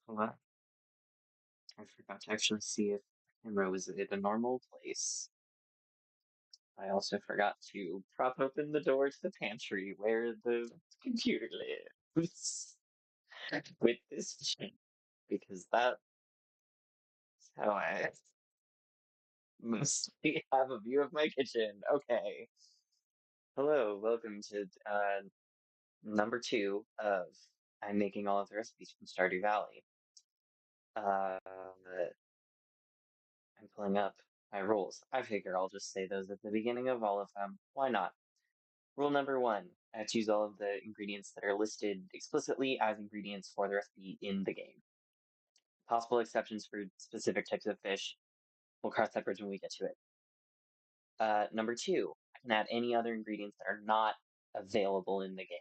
What? I forgot to actually see if the camera was at a normal place. I also forgot to prop open the door to the pantry where the computer lives with this chain because that's how I mostly have a view of my kitchen. Okay. Hello, welcome to number two of I'm making all of the recipes from Stardew Valley. I'm pulling up my rules. I figure I'll just say those at the beginning of all of them. Why not? Rule number one, I have to use all of the ingredients that are listed explicitly as ingredients for the recipe in the game. Possible exceptions for specific types of fish. We'll cross that bridge when we get to it. Number two, I can add any other ingredients that are not available in the game.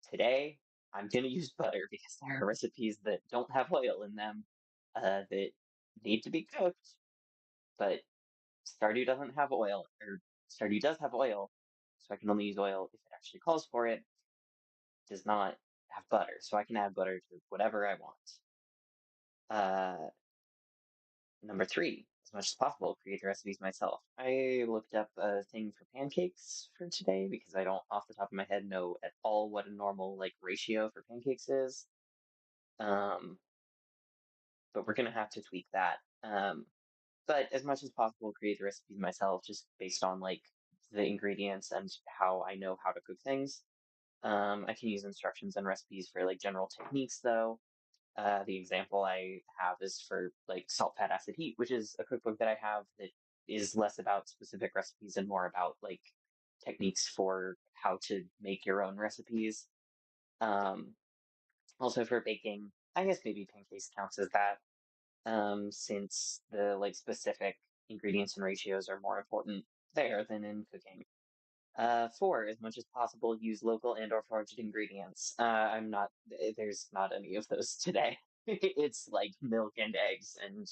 Today, I'm going to use butter because there are recipes that don't have oil in them that need to be cooked, but Stardew doesn't have oil, or Stardew does have oil, so I can only use oil if it actually calls for it. Does not have butter, so I can add butter to whatever I want. Uh, Number three, as much as possible, create the recipes myself. I looked up a thing for pancakes for today because I don't, off the top of my head, know at all what a normal like ratio for pancakes is. Um, but we're gonna have to tweak that. But as much as possible, create the recipes myself, just based on like the ingredients and how I know how to cook things. I can use instructions and recipes for like general techniques though. The example I have is for like salt, fat, acid, heat, which is a cookbook that I have that is less about specific recipes and more about like techniques for how to make your own recipes. Um, Also for baking, I guess maybe pancakes counts as that, since the like specific ingredients and ratios are more important there than in cooking. Four, as much as possible, use local and or foraged ingredients. There's not any of those today. It's like milk and eggs and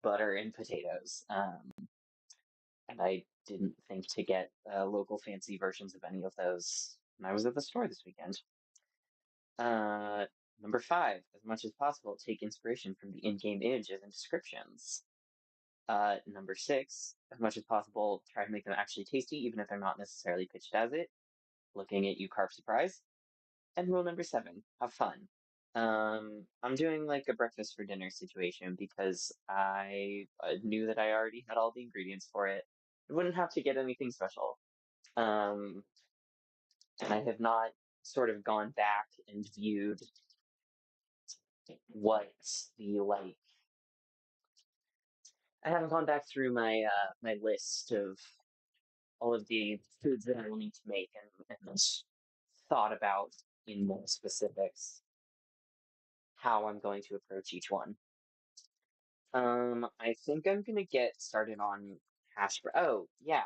butter and potatoes. And I didn't think to get local fancy versions of any of those when I was at the store this weekend. Uh, Number five, as much as possible, take inspiration from the in-game images and descriptions. Number six, as much as possible, try to make them actually tasty, even if they're not necessarily pitched as it. Looking at you, carp surprise. And rule number seven, have fun. I'm doing like a breakfast for dinner situation because I knew that I already had all the ingredients for it. I wouldn't have to get anything special. Um, and I have not sort of gone back and viewed what the like. I haven't gone back through my list of all of the foods that I will need to make and thought about in more specifics how I'm going to approach each one. I think I'm gonna get started on Oh, yeah.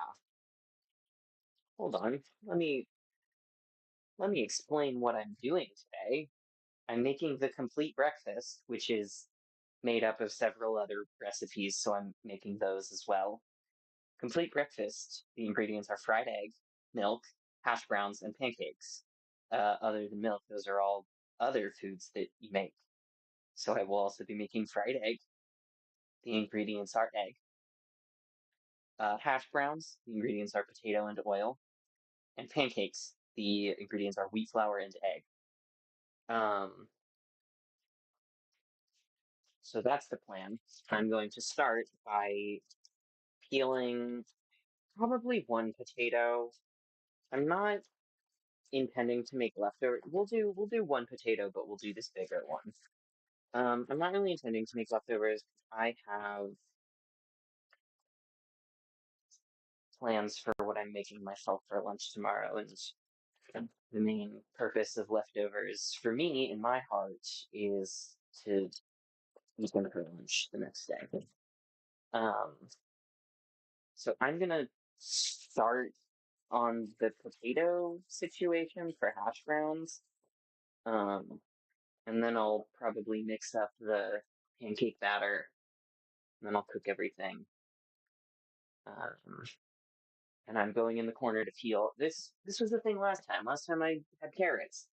Hold on. Let me explain what I'm doing today. I'm making the complete breakfast, which is made up of several other recipes, so I'm making those as well. Complete breakfast. The ingredients are fried egg, milk, hash browns, and pancakes. Other than milk, those are all other foods that you make. So I will also be making fried egg. The ingredients are egg. Hash browns. The ingredients are potato and oil. And pancakes. The ingredients are wheat flour and egg. Um, so that's the plan. I'm going to start by peeling probably one potato. I'm not intending to make leftover. We'll do one potato, but we'll do this bigger one. I'm not really intending to make leftovers. I have plans for what I'm making myself for lunch tomorrow, and the main purpose of leftovers for me in my heart is to eat them for lunch the next day. Um, so I'm gonna start on the potato situation for hash browns. Um, and then I'll probably mix up the pancake batter, and then I'll cook everything. Um, and I'm going in the corner to peel. This was the thing last time. Last time I had carrots.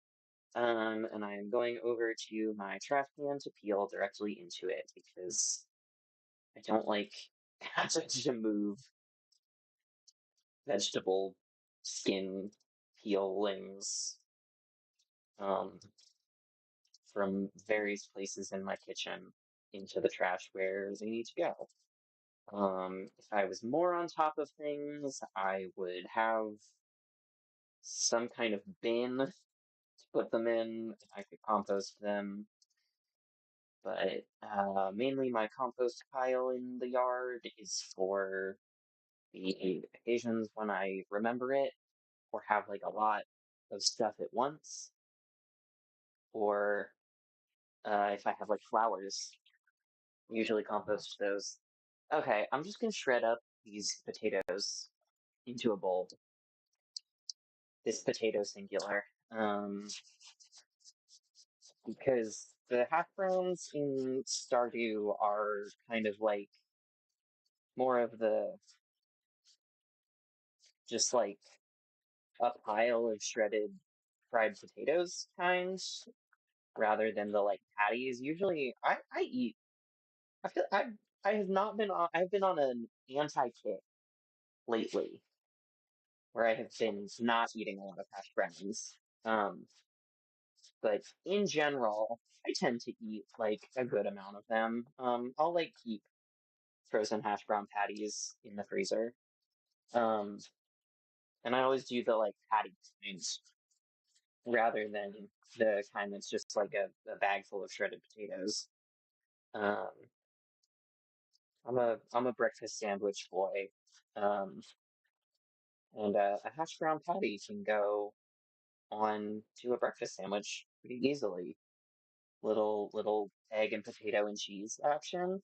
And I am going over to my trash can to peel directly into it because I don't like having to move vegetable skin peelings um, from various places in my kitchen into the trash where they need to go. If I was more on top of things, I would have some kind of bin to put them in. I could compost them, but mainly my compost pile in the yard is for the occasions when I remember it or have like a lot of stuff at once, or if I have like flowers, usually compost those. Okay, I'm just gonna shred up these potatoes into a bowl. This potato singular. Because the hash browns in Stardew are kind of like more of the just like a pile of shredded fried potatoes kinds rather than the like patties. Usually I eat I have not been on I've been on an anti-kick lately where I have been not eating a lot of hash browns. Um but in general, I tend to eat like a good amount of them. I'll like keep frozen hash brown patties in the freezer. Um and I always do the like patty kinds rather than the kind that's just like a bag full of shredded potatoes. Um, I'm a breakfast sandwich boy, um, and a hash brown patty can go on to a breakfast sandwich pretty easily. Little egg and potato and cheese action,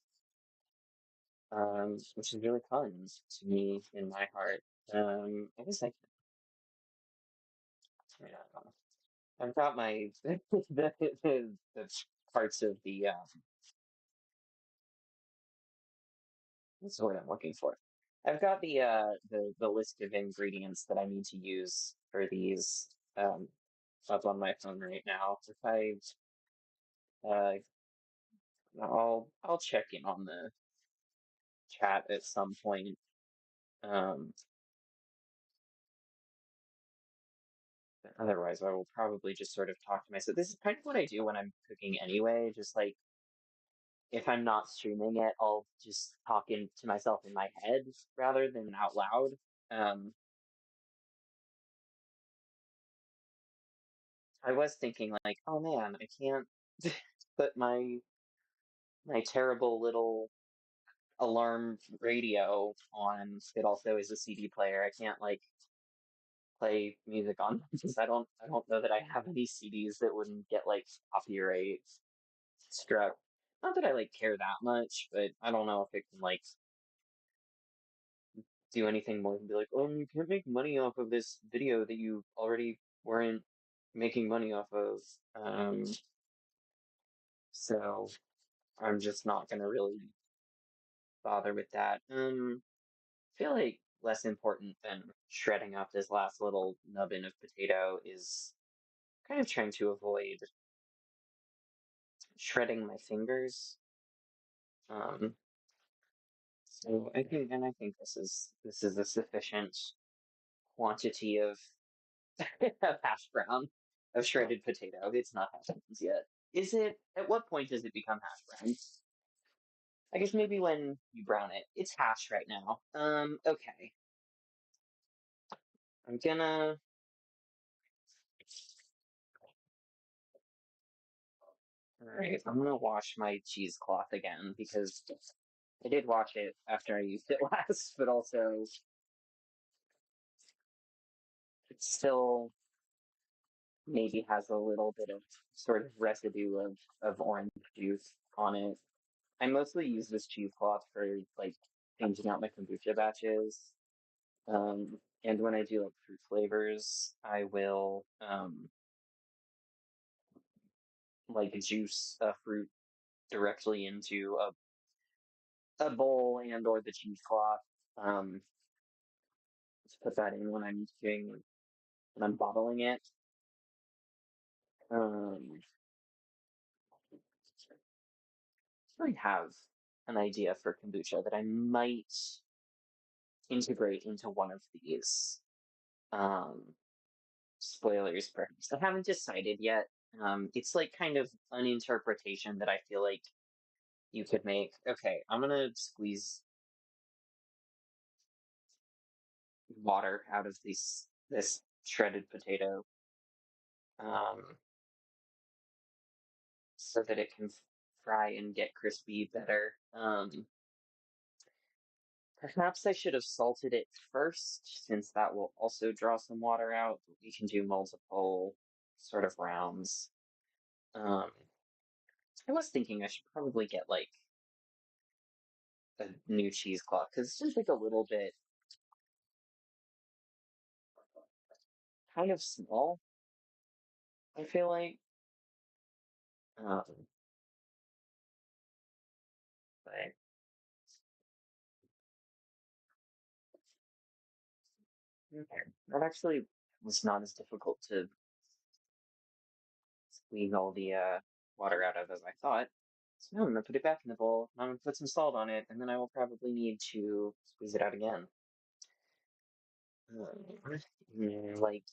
which is really fun to me in my heart. I guess yeah, I've got my the parts of the what's the word I'm looking for? I've got the list of ingredients that I need to use for these um up on my phone right now. If uh I'll check in on the chat at some point. Um but otherwise I will probably just sort of talk to myself. This is kind of what I do when I'm cooking anyway, just like if I'm not streaming it, I'll just talk to myself in my head rather than out loud. Um I was thinking like, oh man, I can't put my terrible little alarm radio on. It also is a CD player. I can't like play music on because I don't know that I have any CDs that wouldn't get like copyright struck. Not that I like care that much, but I don't know if it can like do anything more than be like, oh, you can't make money off of this video that you already weren't making money off of. Um, so I'm just not gonna really bother with that. Feel like less important than shredding up this last little nubbin of potato is kind of trying to avoid shredding my fingers. Um, so I think this is a sufficient quantity of of hash brown of shredded potato. It's not hash browns yet. Is it? At what point does it become hash brown? I guess maybe when you brown it. It's hash right now. Okay. I'm gonna Alright, I'm gonna wash my cheesecloth again because I did wash it after I used it last, but also it still maybe has a little bit of sort of residue of orange juice on it. I mostly use this cheesecloth for like changing out my kombucha batches. And when I do like fruit flavors, I will like juice a fruit directly into a bowl and or the cheesecloth. Um, to put that in when I'm bottling it. Um, I have an idea for kombucha that I might integrate into one of these. Um, Spoilers, perhaps. I haven't decided yet. It's like kind of an interpretation that I feel like you could make. Okay, I'm gonna squeeze water out of this shredded potato, um, so that it can fry and get crispy better. Perhaps I should have salted it first, since that will also draw some water out. We can do multiple sort of rounds. Um, I was thinking I should probably get like a new cheesecloth because it's just like a little bit kind of small, I feel like. Um, but okay. That actually was not as difficult to squeeze all the water out of as I thought. So now I'm gonna put it back in the bowl. I'm gonna put some salt on it, and then I will probably need to squeeze it out again. Like,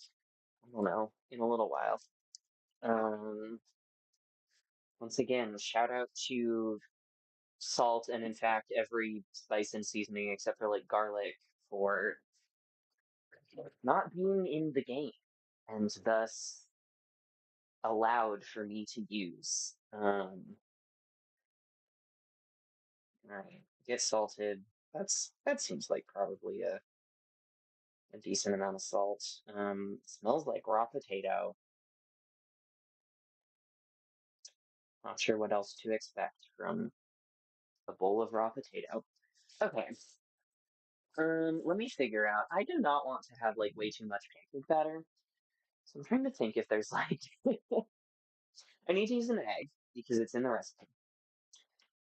I don't know, in a little while. Um, Once again, shout out to salt and in fact every spice and seasoning except for like garlic for not being in the game and thus allowed for me to use. Alright, get salted. That seems like probably a decent amount of salt. Smells like raw potato. Not sure what else to expect from a bowl of raw potato. Okay. Let me figure out. I do not want to have like way too much pancake batter. So I'm trying to think if there's like I need to use an egg because it's in the recipe.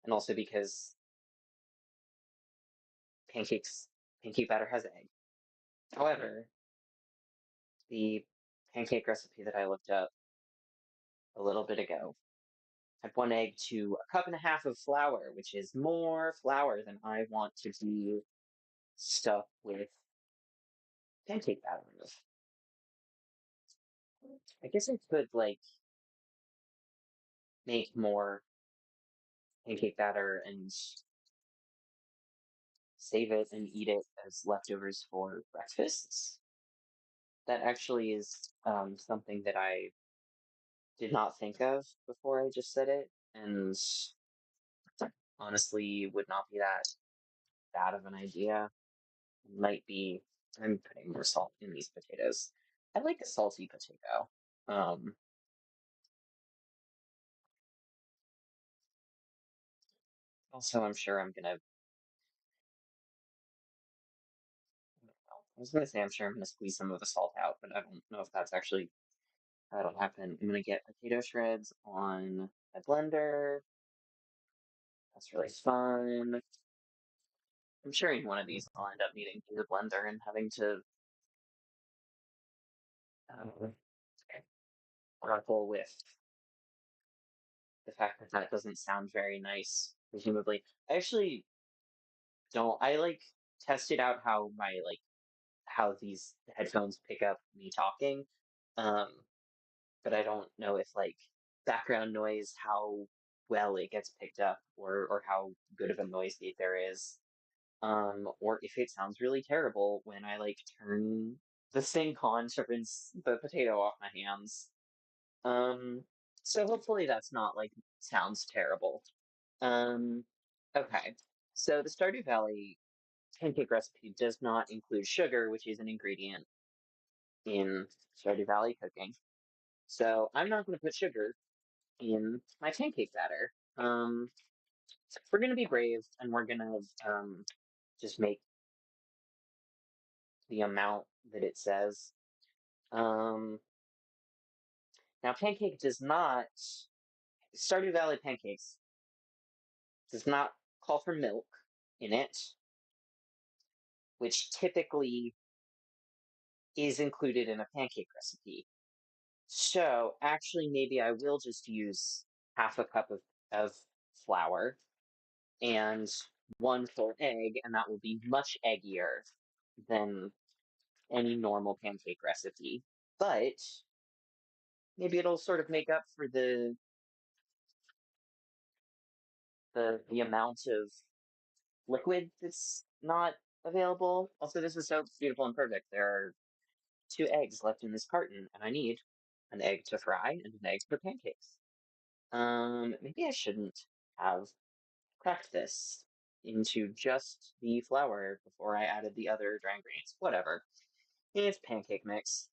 And also because pancakes pancake batter has egg. However, the pancake recipe that I looked up a little bit ago had one egg to a cup and a half of flour, which is more flour than I want to be stuck with pancake batter with. I guess I could like make more pancake batter and save it and eat it as leftovers for breakfasts. That actually is something that I did not think of before I just said it, and honestly would not be that bad of an idea. Might be, I'm putting more salt in these potatoes. I like a salty potato. Um, Also, I'm sure I'm gonna, I was gonna say I'm sure I'm gonna squeeze some of the salt out, but I don't know if that's actually, that'll happen. I'm gonna get potato shreds on my blender. That's really fun. I'm sure in one of these I'll end up needing to use a blender and having to uh, grapple with the fact that that doesn't sound very nice, presumably. I actually don't, I like tested out how my, like, how these headphones pick up me talking. Um, but I don't know if, like, background noise, how well it gets picked up or how good of a noise gate there is. Or if it sounds really terrible when I like turn the sink on to rinse the potato off my hands. Um, so hopefully that's not like sounds terrible. Um, okay. So the Stardew Valley pancake recipe does not include sugar, which is an ingredient in Stardew Valley cooking. So I'm not going to put sugar in my pancake batter. We're going to be brave and we're going to just make the amount that it says. Um, Now, pancake does not, Stardew Valley pancakes does not call for milk in it, which typically is included in a pancake recipe. So actually, maybe I will just use half a cup of flour and one full egg, and that will be much eggier than any normal pancake recipe. But maybe it'll sort of make up for the amount of liquid that's not available. Also, this is so beautiful and perfect. There are two eggs left in this carton, and I need an egg to fry and an egg for pancakes. Maybe I shouldn't have cracked this into just the flour before I added the other dry ingredients. Whatever. It's pancake mix.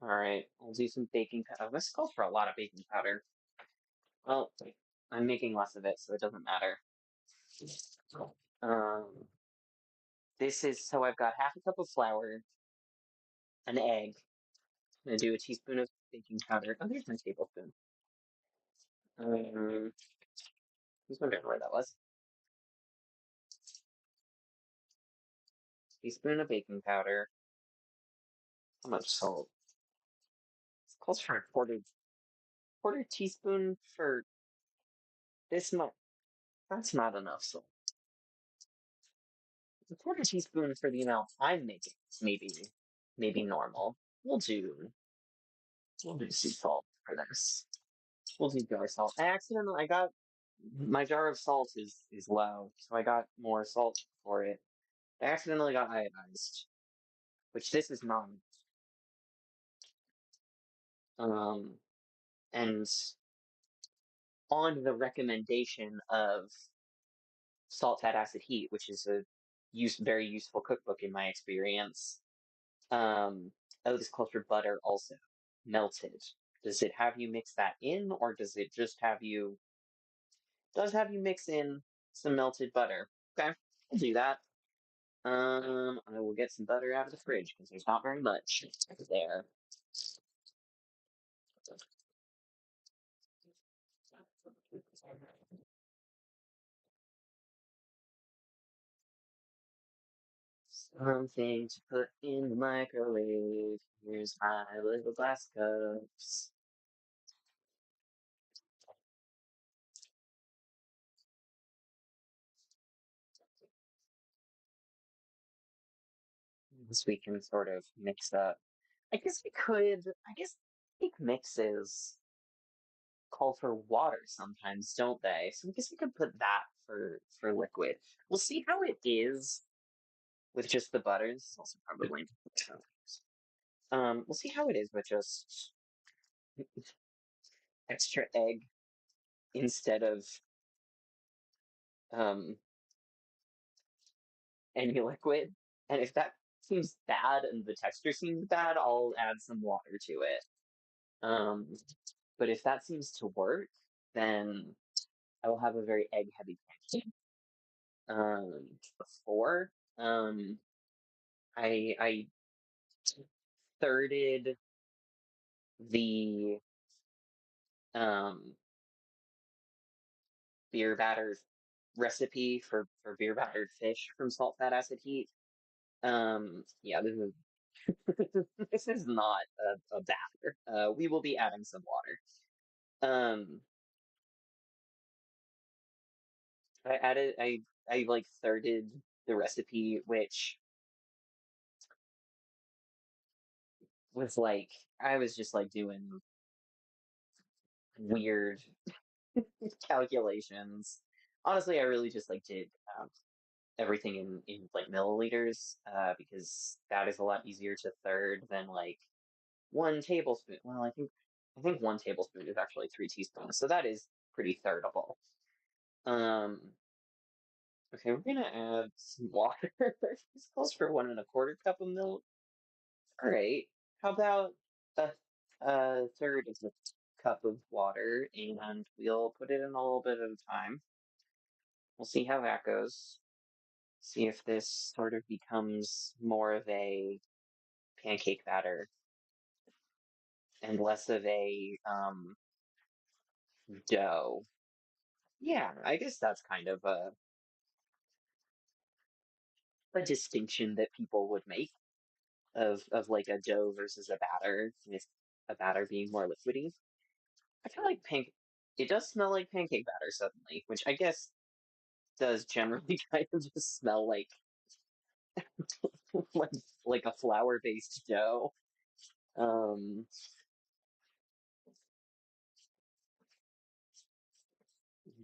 All right, I'll do some baking powder. Oh, this calls for a lot of baking powder. Well, I'm making less of it, so it doesn't matter. Um, this is so I've got half a cup of flour, an egg. I'm gonna do a teaspoon of baking powder. Oh, there's my tablespoon. I was wondering where that was. Teaspoon of baking powder. How much salt? This calls for a quarter teaspoon for this much. That's not enough salt. A quarter teaspoon for the amount I'm making. Maybe normal. We'll do sea salt for this. We'll do jar salt. I got my jar of salt is low, so I got more salt for it. I accidentally got iodized, which this is not. Um, and on the recommendation of Salt, Fat, Acid, Heat, which is a very useful cookbook in my experience. Oh, this calls for butter also, melted. Does it have you mix that in, or does it just have you does have you mix in some melted butter? Okay, I'll do that. I will get some butter out of the fridge because there's not very much there. Something to put in the microwave. Here's my little glass cups. This we can sort of mix up. I guess cake mixes call for water sometimes, don't they? So I guess we could put that for liquid. We'll see how it is with just the butter. This is also probably we'll see how it is with just extra egg instead of um any liquid. And if that seems bad and the texture seems bad, I'll add some water to it. Um, but if that seems to work, then I will have a very egg heavy pancake. Um, Before, I thirded the um beer battered recipe for beer battered fish from Salt, Fat, Acid, Heat. Yeah, this is this is not a batter. We will be adding some water. I added I like thirded the recipe, which was like I was just like doing weird calculations. Honestly, I really just like did everything in like milliliters because that is a lot easier to third than like 1 tablespoon. Well, I think 1 tablespoon is actually 3 teaspoons, so that is pretty thirdable. Um, okay, we're gonna add some water. This calls for 1 1/4 cup of milk. All right, how about a third of a cup of water, and we'll put it in a little bit at a time. We'll see how that goes. See if this sort of becomes more of a pancake batter and less of a dough. Yeah, I guess that's kind of a distinction that people would make. of like a dough versus a batter, with a batter being more liquidy. I feel like it does smell like pancake batter suddenly, which I guess does generally kind of just smell like like a flour-based dough. Um,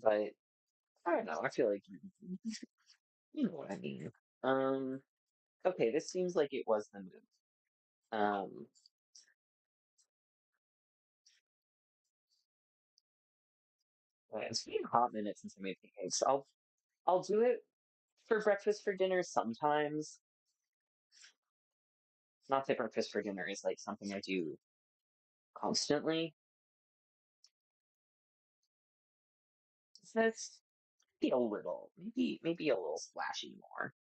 but I don't know. I feel like you know what I mean. Um, okay, this seems like it was the move. Um, it's been a hot minute since I made pancakes. I'll do it for breakfast for dinner sometimes. Not that breakfast for dinner is like something I do constantly. So it's maybe a little, maybe a little splashy more.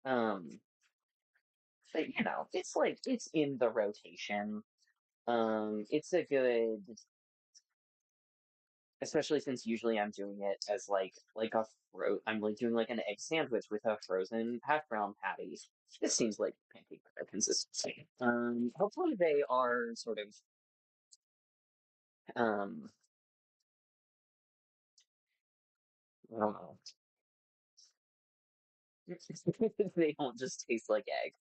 Um, but you know, it's like it's in the rotation. It's a good, especially since usually I'm doing it as I'm like doing like an egg sandwich with a frozen hash brown patty. This seems like pancake batter consistency. Hopefully they are sort of um, I don't know, they don't just taste like egg.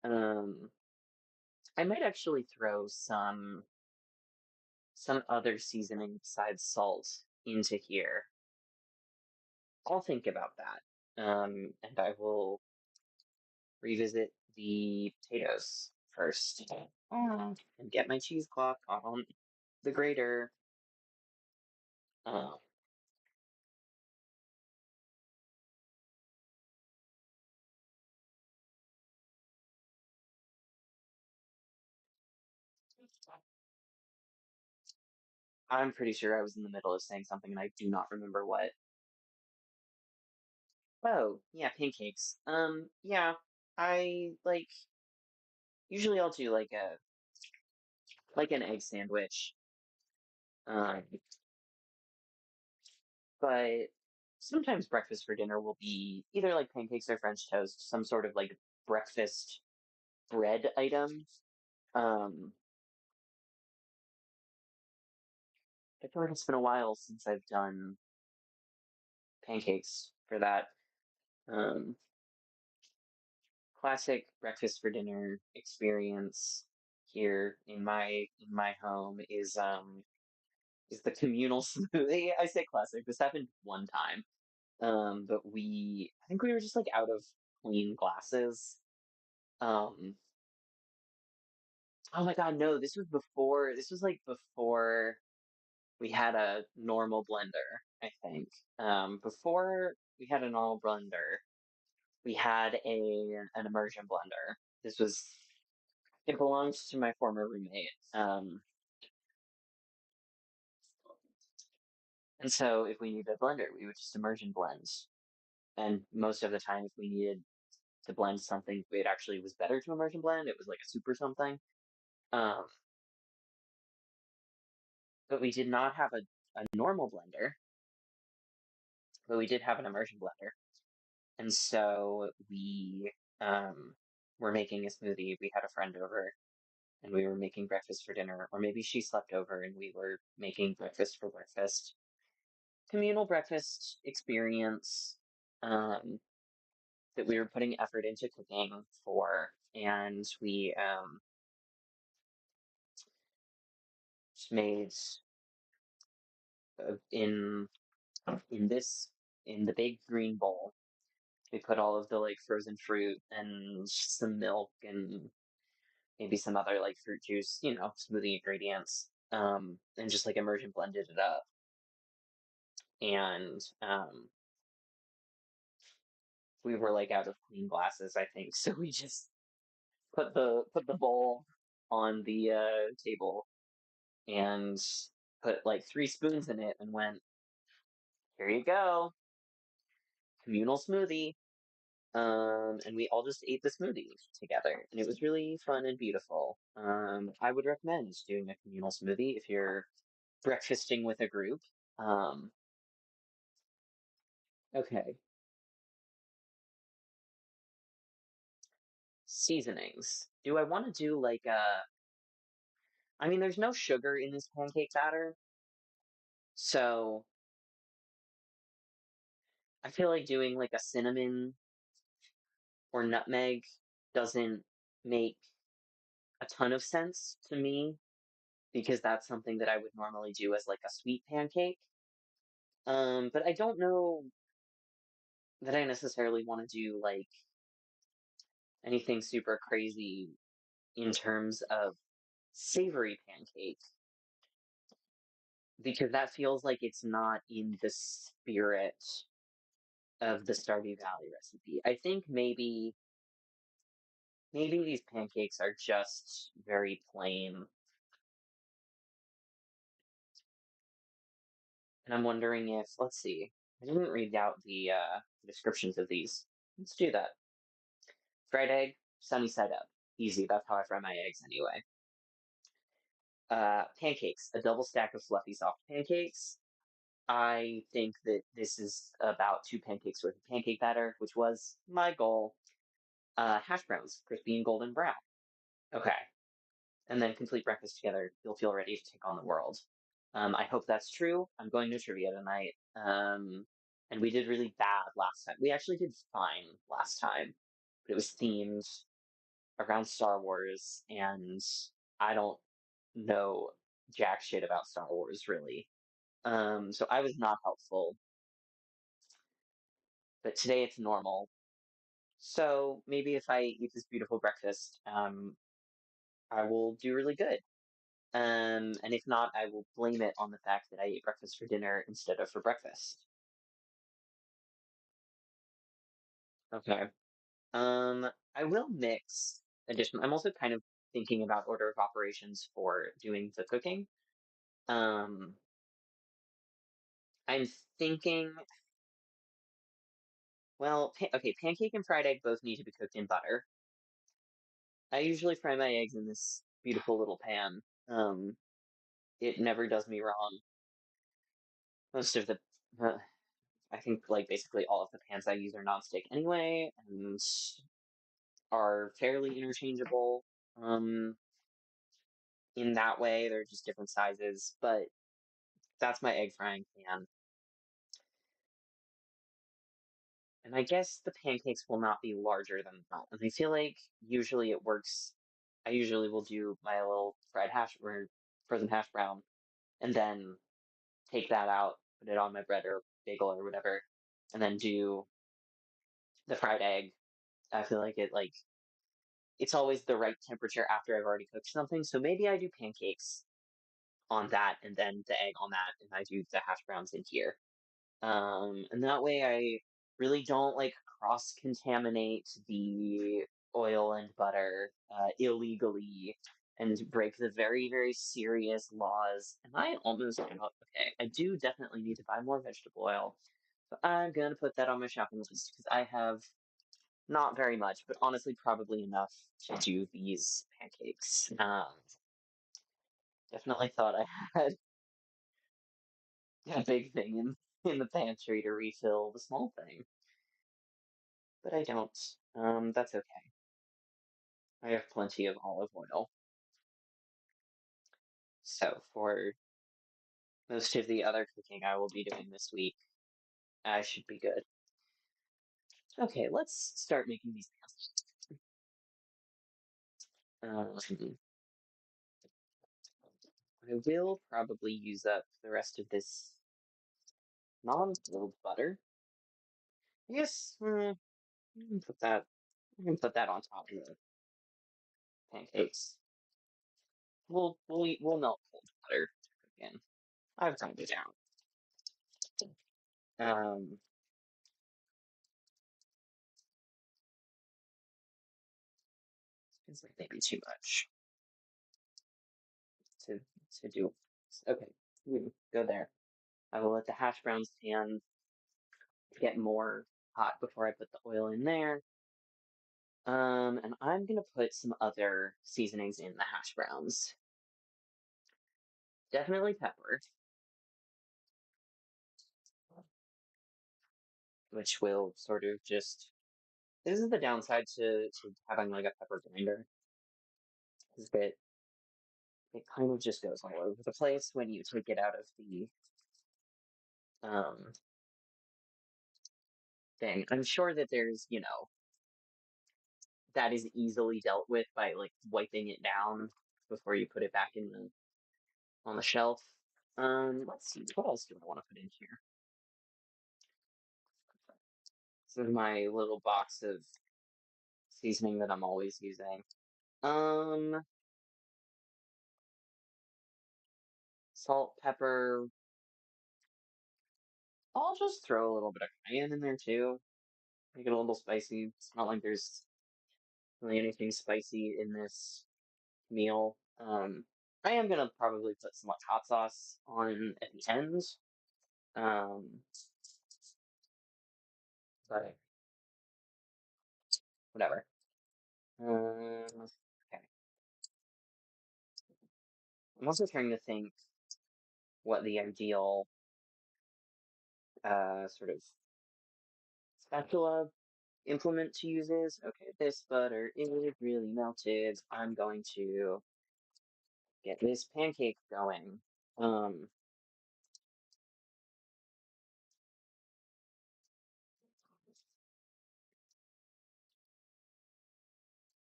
Um, I might actually throw some other seasoning besides salt into here. I'll think about that. And I will revisit the potatoes first. And get my cheesecloth on the grater. Um, I'm pretty sure I was in the middle of saying something and I do not remember what. Oh, yeah, pancakes. Yeah, I like usually I'll do like an egg sandwich. Um, but sometimes breakfast for dinner will be either like pancakes or French toast, some sort of like breakfast bread item. Um, I feel like it's been a while since I've done pancakes for that. Um, classic breakfast for dinner experience here in my home is the communal smoothie. I say classic. This happened one time. But I think we were just like out of clean glasses. Um, oh my God, no, this was like before we had a normal blender, I think. Before we had a normal blender, we had an immersion blender. This was it belonged to my former roommate. And so if we needed a blender, we would just immersion blend. And most of the time, if we needed to blend something, it actually was better to immersion blend. It was like a soup or something. Um, but we did not have a normal blender, but we did have an immersion blender. And so we were making a smoothie. We had a friend over and we were making breakfast for dinner, or maybe she slept over and we were making breakfast for breakfast. Communal breakfast experience um, that we were putting effort into cooking for, and we just made in this in the big green bowl. We put all of the like frozen fruit and some milk and maybe some other like fruit juice, you know, smoothie ingredients, and just like immersion blended it up. And we were like out of clean glasses, I think, so we just put the bowl on the table and put like 3 spoons in it and went, here you go, communal smoothie. And we all just ate the smoothie together, and it was really fun and beautiful. I would recommend doing a communal smoothie if you're breakfasting with a group. Um, okay. seasonings. Do I want to do like I mean, there's no sugar in this pancake batter, so I feel like doing like a cinnamon or nutmeg doesn't make a ton of sense to me because that's something that I would normally do as like a sweet pancake. But I don't know that I necessarily want to do like anything super crazy in terms of savory pancake because that feels like it's not in the spirit of the Stardew Valley recipe. I think maybe these pancakes are just very plain, and I'm wondering if let's see, I didn't read out the descriptions of these. Let's do that. Fried egg, sunny side up. Easy. That's how I fry my eggs anyway. Pancakes, a double stack of fluffy soft pancakes. I think that this is about 2 pancakes worth of pancake batter, which was my goal. Hash browns, crispy and golden brown. Okay. And then complete breakfast together. You'll feel ready to take on the world. I hope that's true. I'm going to trivia tonight. And we did really bad last time. We actually did fine last time, but it was themed around Star Wars, and I don't know jack shit about Star Wars really. So I was not helpful, but today it's normal. So maybe if I eat this beautiful breakfast, I will do really good. And if not, I will blame it on the fact that I ate breakfast for dinner instead of for breakfast. Okay. I will mix addition. I'm also kind of thinking about order of operations for doing the cooking. Um, I'm thinking, well, okay, pancake and fried egg both need to be cooked in butter. I usually fry my eggs in this beautiful little pan. Um, it never does me wrong. Most of the, uh, I think like basically all of the pans I use are nonstick anyway, and are fairly interchangeable. Um, in that way, they're just different sizes, but that's my egg frying pan. And I guess the pancakes will not be larger than that. And I feel like usually it works. I usually will do my little fried hash or frozen hash brown and then take that out, put it on my bread or bagel or whatever, and then do the fried egg. I feel like it's always the right temperature after I've already cooked something. So maybe I do pancakes on that and then the egg on that, and I do the hash browns in here. And that way I really don't like cross contaminate the oil and butter illegally and break the very, very serious laws. And I almost out. Okay, I do definitely need to buy more vegetable oil. So I'm gonna put that on my shopping list because I have not very much, but honestly, probably enough to do these pancakes. Definitely thought I had a big thing in the pantry to refill the small thing. But I don't. That's okay. I have plenty of olive oil. So for most of the other cooking I will be doing this week, I should be good. Okay, let's start making these pans. I will probably use up the rest of this non-filled butter. I guess I'm gonna put that. I'm gonna put that on top of the pancakes. We'll melt cold butter again. I've timed it down. It's like maybe too much to to do. Okay, go there. I will let the hash browns pan get more hot before I put the oil in there. And I'm gonna put some other seasonings in the hash browns. Definitely pepper, which will sort of just this is the downside to having like a pepper grinder, is that it kind of just goes all over the place when you take it out of the um thing. I'm sure that there's, that is easily dealt with by like wiping it down before you put it back in the on the shelf. Let's see, what else do I want to put in here? This is my little box of seasoning that I'm always using. Um, Salt, pepper. I'll just throw a little bit of cayenne in there too. Make it a little spicy. It's not like there's really anything spicy in this meal. I am gonna probably put some like hot sauce on at the end. Um, but whatever. Okay. I'm also trying to think what the ideal sort of spatula implement to use is. Okay, this butter is really melted. I'm going to get this pancake going. Um,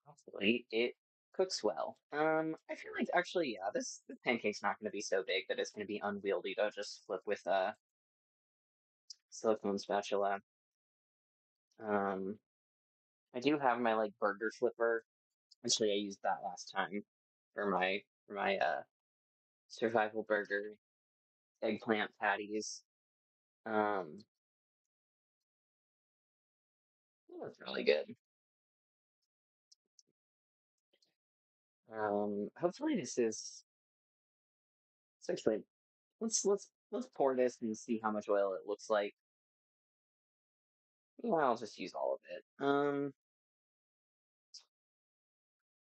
Hopefully it cooks well. I feel like actually, yeah, this pancake's not going to be so big that it's going to be unwieldy to just flip with a silicone spatula. Um, I do have my like burger flipper. Actually, I used that last time for my survival burger eggplant patties. Um, that's really good. Hopefully this is. It's actually let's pour this and see how much oil it looks like. Yeah, I'll just use all of it.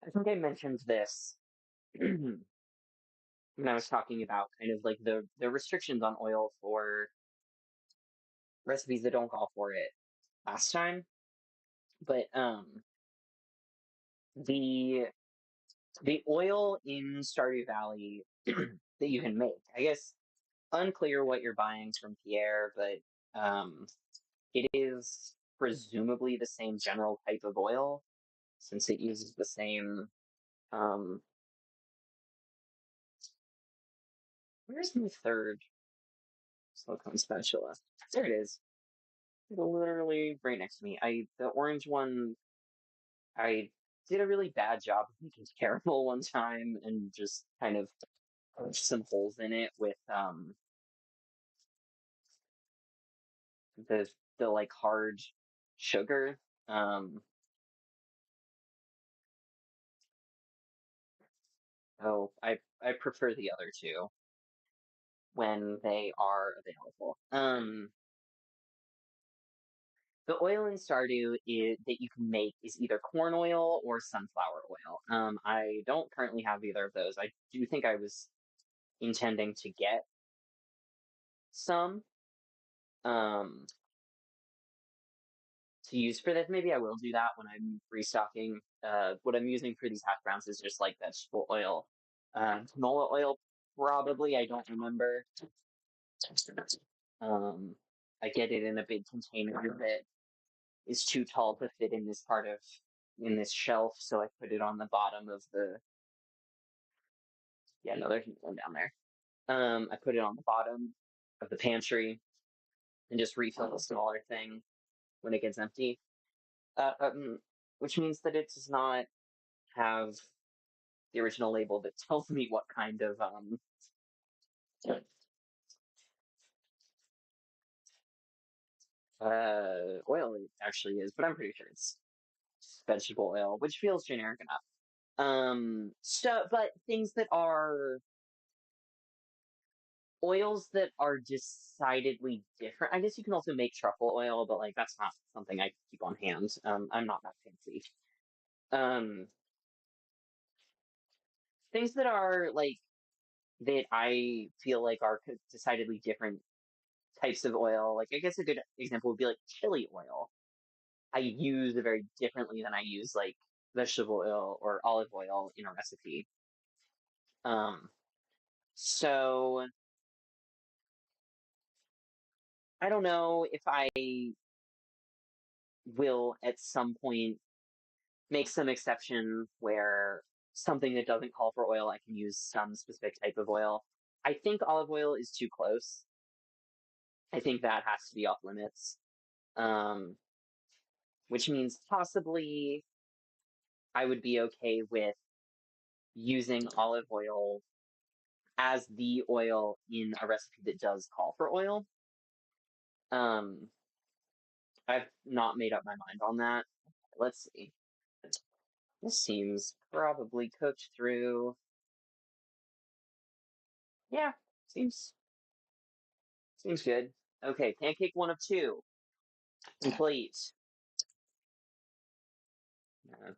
I think I mentioned this when I was talking about kind of like the restrictions on oil for recipes that don't call for it last time. But the the oil in Stardew Valley that you can make, I guess unclear what you're buying from Pierre, but it is presumably the same general type of oil since it uses the same um where's my third silicone spatula? There it is. Literally right next to me. The orange one, I did a really bad job of making caramel one time and just kind of punched some holes in it with the the like hard sugar. Um I prefer the other two when they are available. The oil in Stardew that you can make is either corn oil or sunflower oil. I don't currently have either of those. I do think I was intending to get some um to use for this. Maybe I will do that when I'm restocking. What I'm using for these hash browns is just like vegetable oil. Canola oil, probably. I don't remember. Um, I get it in a big container that is too tall to fit in this part of in this shelf, so I put it on the bottom of the. Yeah, no, there's one down there. I put it on the bottom of the pantry and just refill the smaller thing when it gets empty. Uh, um, which means that it does not have the original label that tells me what kind of oil it actually is, but I'm pretty sure it's vegetable oil, which feels generic enough. But things that are oils that are decidedly different. I guess you can also make truffle oil, but like that's not something I keep on hand. I'm not that fancy. Um, Things that are like that I feel like are decidedly different types of oil. Like I guess a good example would be like chili oil. I use very differently than I use like vegetable oil or olive oil in a recipe. Um, so I don't know if I will at some point make some exception where something that doesn't call for oil, I can use some specific type of oil. I think olive oil is too close. I think that has to be off limits. Um, which means possibly I would be okay with using olive oil as the oil in a recipe that does call for oil. Um, I've not made up my mind on that. Let's see. This seems probably cooked through. Yeah, seems good. Okay, pancake one of two. Complete. Uh,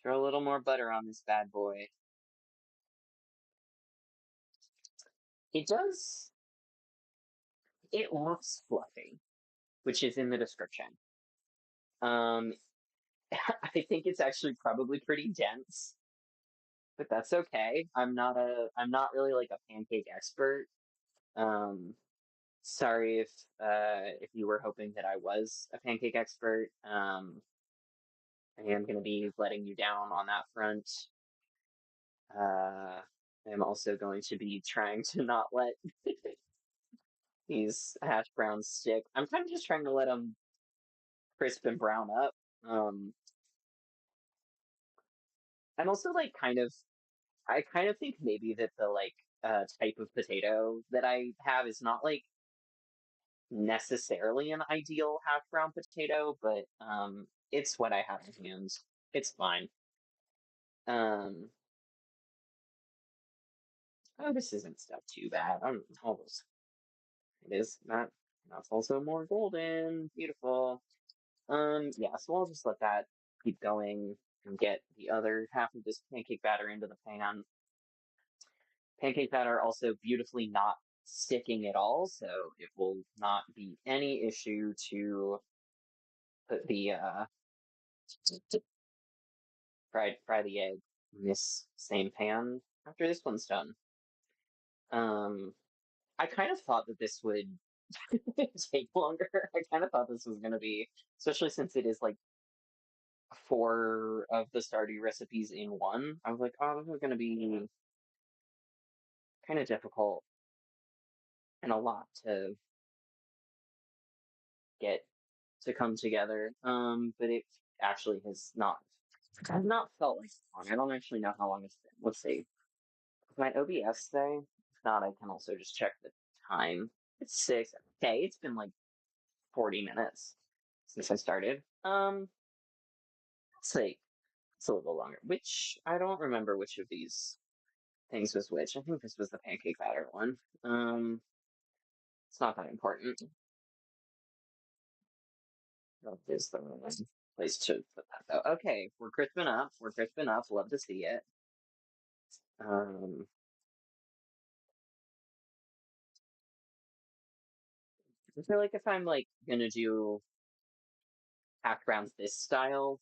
throw a little more butter on this bad boy. It does. It looks fluffy, which is in the description. Um, I think it's actually probably pretty dense, but that's okay. I'm not really like a pancake expert. Um, sorry if you were hoping that I was a pancake expert. I am going to be letting you down on that front. I'm also going to be trying to not let these hash browns stick. I'm kind of just trying to let them crisp and brown up. Um, I'm also like I kind of think maybe that the like type of potato that I have is not like necessarily an ideal hash brown potato, but it's what I have in hand. It's fine. Um, oh, this isn't stuff too bad. I'm almost. It is not. That's also more golden. Beautiful. Yeah, so I'll just let that keep going and get the other half of this pancake batter into the pan. Pancake batter also beautifully not sticking at all, so it will not be any issue to put the fry the egg in this same pan after this one's done. Um, I kind of thought that this would take longer. I kind of thought this was gonna be, especially since it is like four of the Stardew recipes in one. I was like, oh, this is gonna be kind of difficult and a lot to get to come together. But it actually has not felt like long. I don't actually know how long it's been. Let's see. My OBS say? If not, I can also just check the time. It's 6. Okay, it's been like 40 minutes since I started. Let's see. It's a little longer. Which I don't remember which of these things was which. I think this was the pancake batter one. It's not that important. That is the wrong place to put that though. Okay, we're crisping up. We're crisping up. Love to see it. Um, I feel like if I'm like gonna do hash browns this style,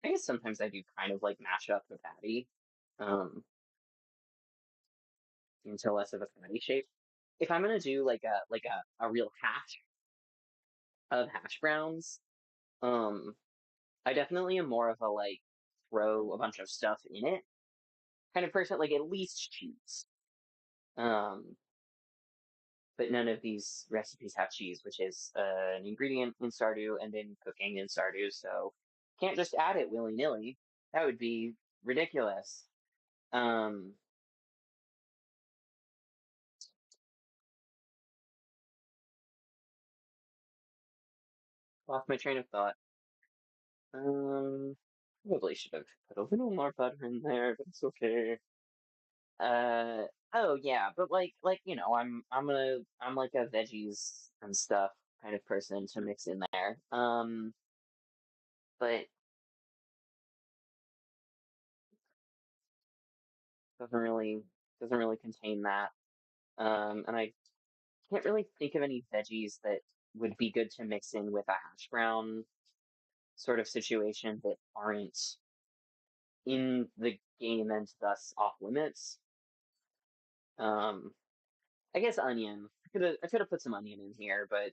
I guess sometimes I do kind of like mash up the patty, um, into less of a patty shape. If I'm gonna do like a real hash of hash browns, um, I definitely am more of a like throw a bunch of stuff in it kind of person, like at least cheese. Um, but none of these recipes have cheese, which is an ingredient in Stardew and in cooking in Stardew, so can't just add it willy nilly. That would be ridiculous. Um, Lost my train of thought. Um, Probably should have put a little more butter in there, but it's okay. Uh, oh yeah, but like I'm like a veggies and stuff kind of person to mix in there. But doesn't really doesn't really contain that. And I can't really think of any veggies that would be good to mix in with a hash brown. sort of situation that aren't in the game and thus off limits. Um, I guess onion. I could have put some onion in here, but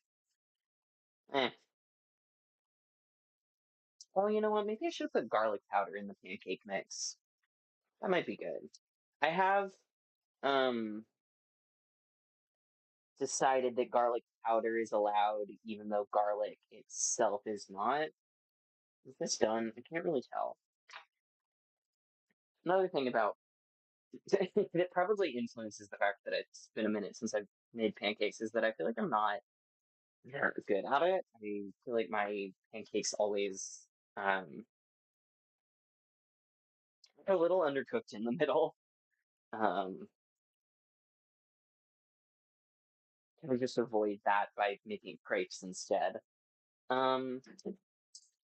eh. Oh, you know what? Maybe I should have put garlic powder in the pancake mix. That might be good. I have um decided that garlic powder is allowed, even though garlic itself is not. Is this done? I can't really tell. Another thing about that probably influences the fact that it's been a minute since I've made pancakes is that I feel like I'm not very good at it. I feel like my pancakes always um are a little undercooked in the middle. Um, can I just avoid that by making crepes instead? Um,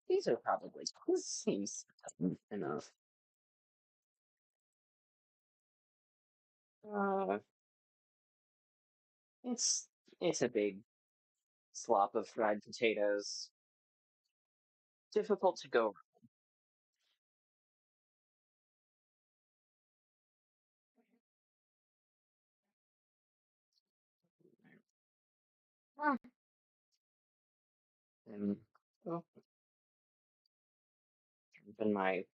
these are probably this seems enough. Uh, it's it's a big slop of fried potatoes. Difficult to go wrong. And oh, been my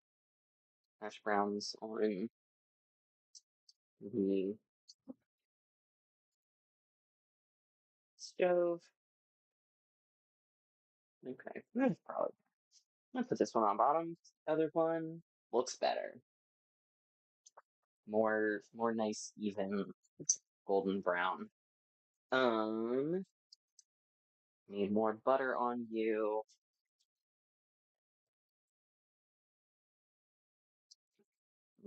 hash browns on the stove. Okay, that's probably. I'll put this one on bottom. Other one looks better. More nice, even golden brown. Um, need more butter on you.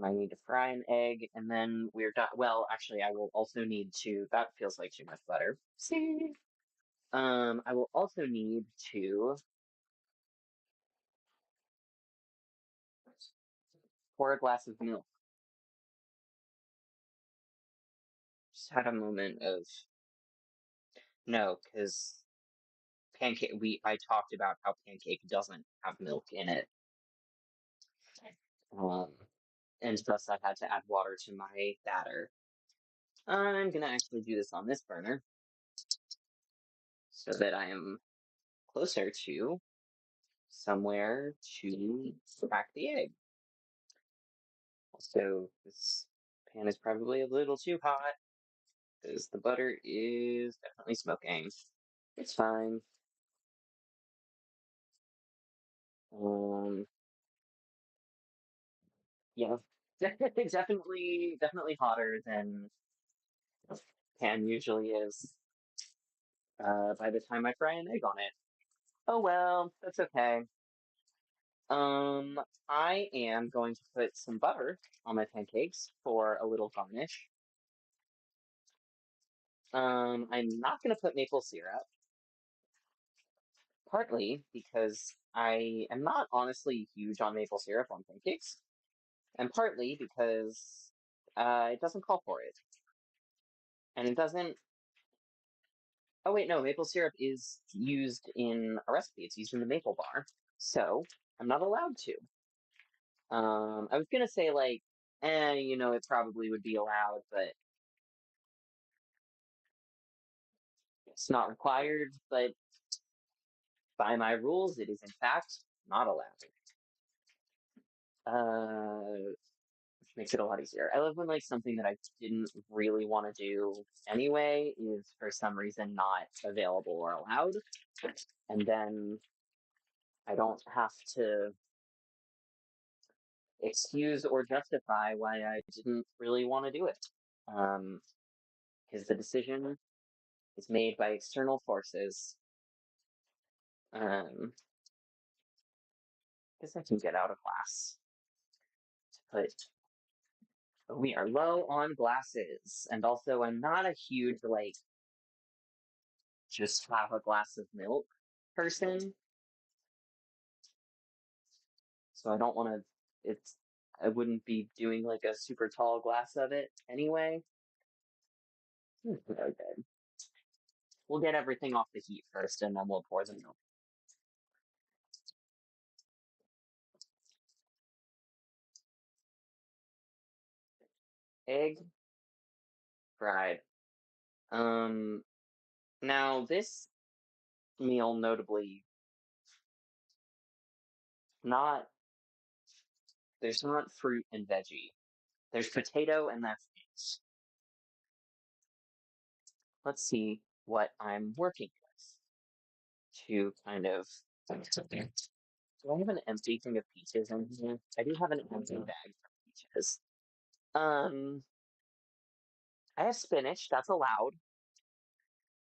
I need to fry an egg, and then we're done. Well, actually, I will also need to. That feels like too much butter. See. I will also need to pour a glass of milk. Just had a moment of no, because pancake. I talked about how pancake doesn't have milk in it. Um, and thus I had to add water to my batter. I'm gonna actually do this on this burner so that I am closer to somewhere to crack the egg. Also, this pan is probably a little too hot because the butter is definitely smoking. It's fine. Um, yeah, definitely hotter than pan usually is. By the time I fry an egg on it. Oh well, that's okay. Um, I am going to put some butter on my pancakes for a little garnish. I'm not going to put maple syrup, partly because I am not honestly huge on maple syrup on pancakes, and partly because it doesn't call for it. And it doesn't. Oh, wait, no, maple syrup is used in a recipe. It's used in the maple bar. So I'm not allowed to. I was going to say, like, it probably would be allowed, but it's not required. But by my rules, it is in fact not allowed. Which makes it a lot easier. I love when like something that I didn't really want to do anyway is for some reason not available or allowed, and then I don't have to excuse or justify why I didn't really want to do it. Um, because the decision is made by external forces. Guess I can get out a glass to put. But we are low on glasses, and also I'm not a huge like just have a glass of milk person. So I don't want to. It's. I wouldn't be doing like a super tall glass of it anyway. Okay. We'll get everything off the heat first, and then we'll pour the milk. egg fried. Um, Now this meal notably not there's not fruit and veggie. There's potato and that's it. Let's see what I'm working with to kind of. Do I have an empty thing of peaches in here? I do have an empty bag of peaches. Um, I have spinach, that's allowed.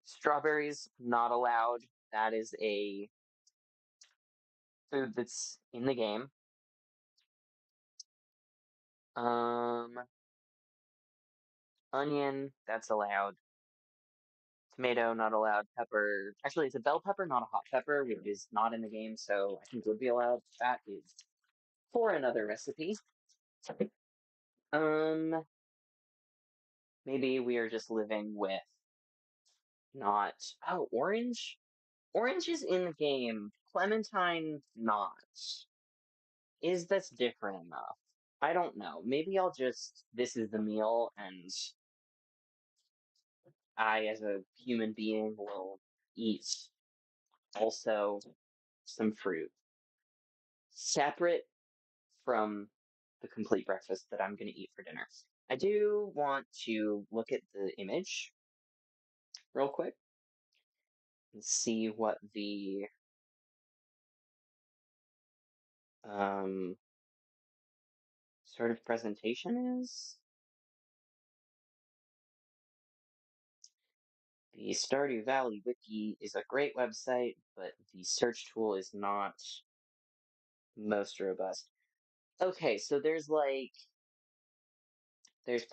Strawberries, not allowed. That is a food that's in the game. Um, Onion, that's allowed. Tomato, not allowed. Pepper, actually, it's a bell pepper, not a hot pepper, which is not in the game, so I think would be allowed. That is for another recipe. Um, Maybe we are just living with not. Oh, orange? Orange is in the game. Clementine, not. Is this different enough? I don't know. Maybe I'll just. This is the meal, and I, as a human being, will eat also some fruit. Separate from the complete breakfast that I'm going to eat for dinner. I do want to look at the image real quick and see what the um, sort of presentation is. The Stardew Valley wiki is a great website, but the search tool is not most robust. Okay, so there's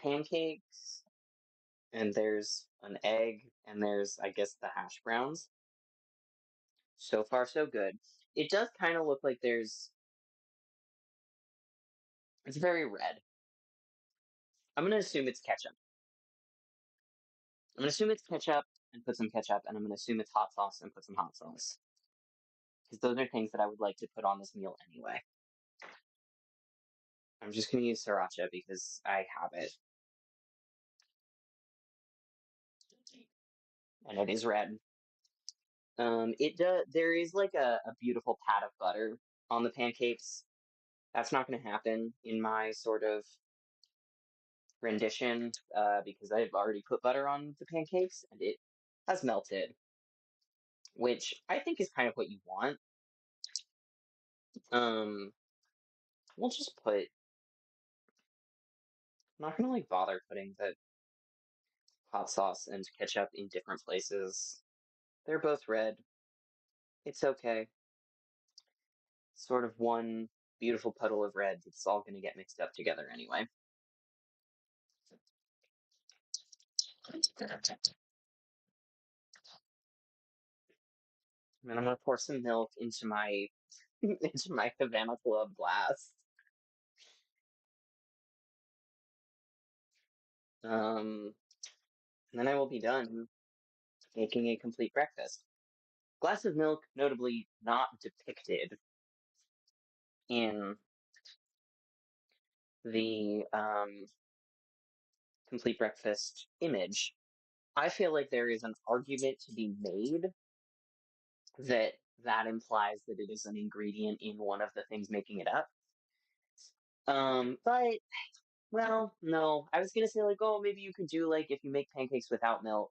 pancakes, and there's an egg, and there's, I guess, the hash browns. So far, so good. It does kind of look like it's very red. I'm gonna assume it's ketchup. I'm gonna assume it's ketchup and put some ketchup, and I'm gonna assume it's hot sauce and put some hot sauce. Because those are things that I would like to put on this meal anyway. I'm just gonna use sriracha because I have it. And it is red. There is like a beautiful pat of butter on the pancakes. That's not gonna happen in my sort of rendition, because I've already put butter on the pancakes and it has melted, which I think is kind of what you want. Um, we'll just put. I'm not gonna like bother putting the hot sauce and ketchup in different places. They're both red. It's okay. Sort of one beautiful puddle of red that's all gonna get mixed up together anyway. And then I'm gonna pour some milk into my into my Havana Club glass. Um, and then I will be done making a complete breakfast. Glass of milk, notably not depicted in the complete breakfast image. I feel like there is an argument to be made that that implies that it is an ingredient in one of the things making it up. But well, no. I was gonna say like, oh, maybe you could do like if you make pancakes without milk,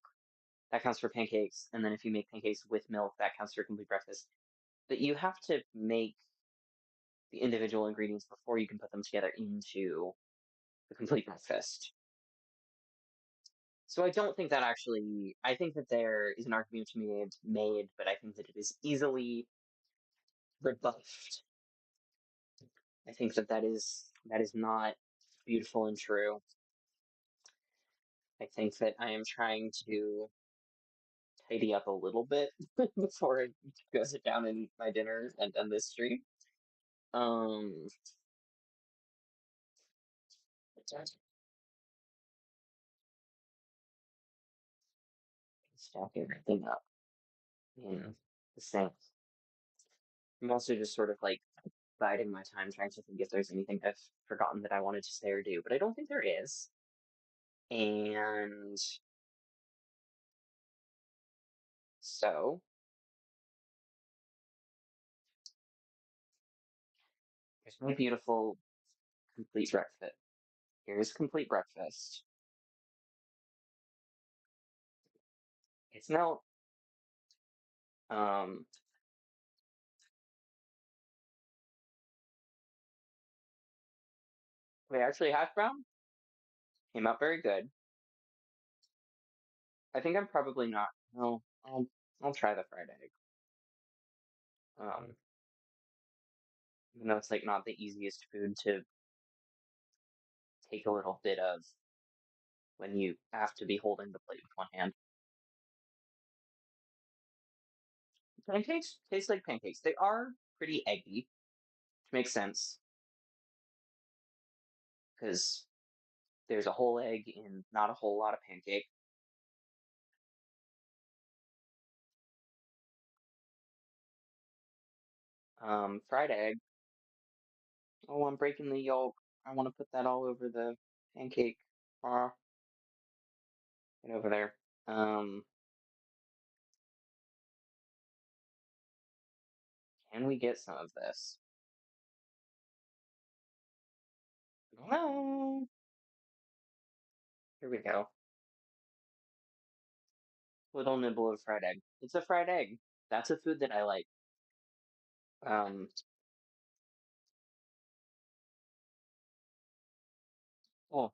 that counts for pancakes, and then if you make pancakes with milk, that counts for complete breakfast. But you have to make the individual ingredients before you can put them together into the complete breakfast. So I don't think that actually. I think that there is an argument to be made, but I think that it is easily rebuffed. I think that that is not beautiful and true. I think that I am trying to tidy up a little bit before I go sit down and eat my dinner and end this stream. Um, Stack everything up in the sink. I'm also just sort of like biding my time trying to think if there's anything I've forgotten that I wanted to say or do, but I don't think there is. And so here's my beautiful complete breakfast. Here's complete breakfast. It's now um wait, actually hash brown came out very good. I think I'm probably not. No, I'll try the fried egg. Um, even though it's like not the easiest food to take a little bit of when you have to be holding the plate with one hand. Pancakes taste like pancakes. They are pretty eggy, which makes sense because there's a whole egg in not a whole lot of pancake. Fried egg. Oh, I'm breaking the yolk. I want to put that all over the pancake. Ah, get over there. Um, can we get some of this? No. Here we go. Little nibble of fried egg. It's a fried egg. That's a food that I like. Um, oh,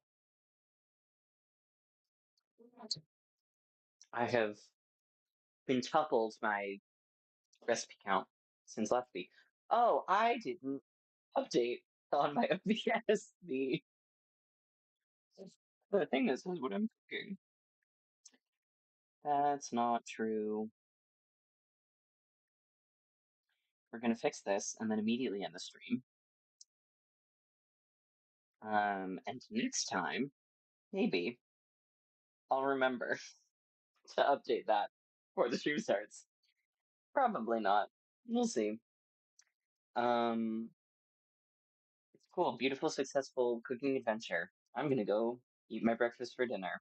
I have quintupled my recipe count since last week. Oh, I didn't update on my OBS the thing that says what I'm cooking. That's not true. We're gonna fix this and then immediately end the stream. And next time, maybe I'll remember to update that before the stream starts. Probably not. We'll see. Um, it's cool. Beautiful, successful cooking adventure. I'm gonna go eat my breakfast for dinner.